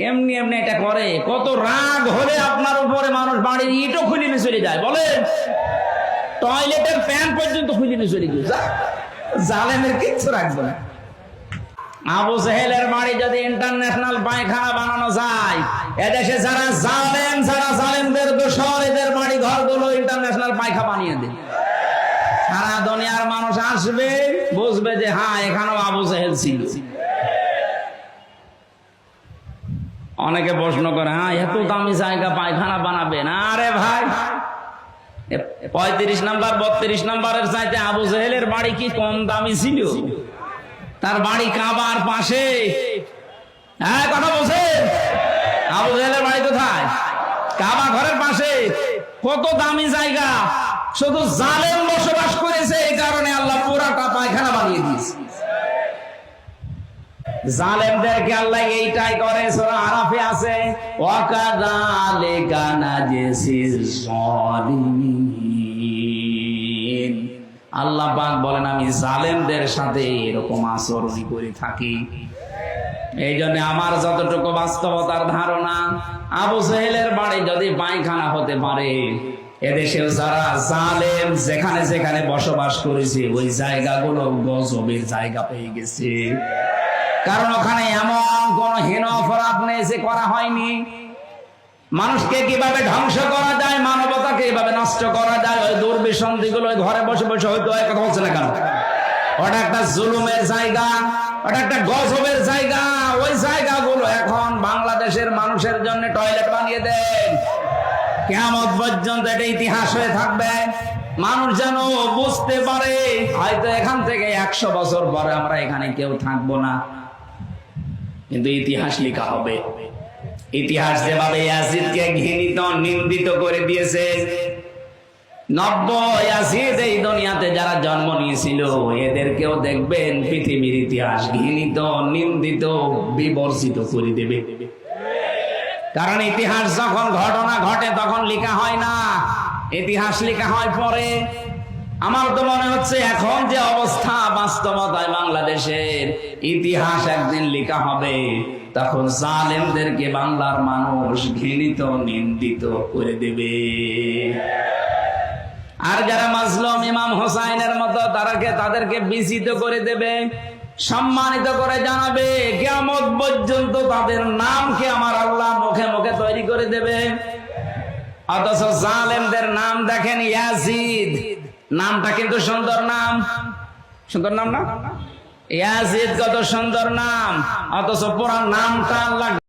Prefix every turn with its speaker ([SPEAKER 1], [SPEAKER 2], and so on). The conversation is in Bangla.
[SPEAKER 1] এমনি এমনি এটা করে। কত রাগ হলে আপনার উপরে মানুষ বাড়ির ইটও খুলে নিয়ে চলে যায়, বলেন টয়লেটের ফ্যান পর্যন্ত খুলে নিয়ে চলে গিয়ে জালেমের কিচ্ছু রাখবে না। আবু জেহেলের বাড়ি যদি ইন্টারন্যাশনাল পায়খানা বানানো যায়, এদেশে যারা জালেম, যারা জালেমদের দোসর, এদের বাড়ি ঘরগুলো ইন্টারন্যাশনাল পায়খানা বানিয়ে দেয়। সারা দুনিয়ার মানুষ আসবে, বুঝবে যে হ্যাঁ এখানেও আবু জেহেল ছিল। অনেকে প্রশ্ন করে, হ্যাঁ এত দামি জায়গা পায়খানা বানাবেন? আরে ভাই 35 নাম্বার 32 নাম্বারের চাইতে আবু জেহেলের বাড়ি কি কম দামি ছিল? তার বাড়ি কাবার পাশে। হ্যাঁ কথা বলছেন? আবু জেহেলের বাড়ি কোথায়? কাবা ঘরের পাশে। কত দামি জায়গা, শুধু জালেম বসবাস করেছে, এই কারণে আল্লাহ পুরাটা পায়খানা বানিয়ে দিয়েছে। জালেমদেরকে আল্লাহ এইটাই করে। সূরা আরাফে আছে, ওয়াকাযালিকা নাজসিজ যালিমিন। আল্লাহ পাক বলেন আমি জালেমদের সাথে এরকম আচরণ করে থাকি। এই জন্য আমার যতটুকু বাস্তবতার ধারণা, আবু জেহেলের বাড়ি যদি পায়খানা হতে পারে, এদেশেও যারা জালেম যেখানে যেখানে বসবাস করেছে, ওই জায়গাগুলো গজবের জায়গা পেয়ে গেছে। কারণ ওখানে এমন কোন হীন অপরাধ নেই যে করা হয়নি। মানুষকে কিভাবে ধ্বংস করা যায়, মানবতাকে কিভাবে নষ্ট করা যায়, ওই দুর্বিসন্ধিগুলো ঘরে বসে বসে হয়তো কথা বলছে না কেন? ওটা একটা জুলুমের জায়গা, ওটা একটা গজবের জায়গা। ওই জায়গাগুলো এখন বাংলাদেশের মানুষের জন্য টয়লেট বানিয়ে দেন। কিয়ামত পর্যন্ত এটা ইতিহাস হয়ে থাকবে। মানুষ যেন বুঝতে পারে হয়তো এখান থেকে 100 বছর পরে আমরা এখানে কেউ থাকবো না, কিন্তু ইতিহাস লেখা হবে। ইতিহাস যেভাবে ইয়াজিদকে ঘৃণিত নিন্দিত করে দিয়েছে, 90 ইয়াজিদ এই দুনিয়াতে যারা জন্ম নিয়েছিল, এদেরকেও দেখবেন পৃথিবীর ইতিহাস ঘৃণিত, নিন্দিত, বিবর্জিত করে দেবে। কারণ ইতিহাস যখন ঘটনা ঘটে তখন লেখা হয় না, ইতিহাস লেখা হয় পরে। আমার তো মনে হচ্ছে এখন যে অবস্থা বাস্তবতায় বাংলাদেশের, ইতিহাস একদিন লেখা হবে, তখন জালেমদেরকে বাংলার মানুষ ঘৃণিত নিন্দিত করে দেবে। আর যারা মাজলুম ইমাম হোসাইনের মতো তাদেরকে বিজিত করে দেবে, সম্মানিত করে জানাবে। কিয়ামত পর্যন্ত তাদের নামকে আমার আল্লাহ মুখে মুখে তৈরি করে দেবে। অথচ জালেমদের নাম দেখেন ইয়াজিদ, নামটা কিন্তু সুন্দর নাম, সুন্দর নাম না? ইয়াজিদ কত সুন্দর নাম, অথচ পুরা নামটা আল্লাহ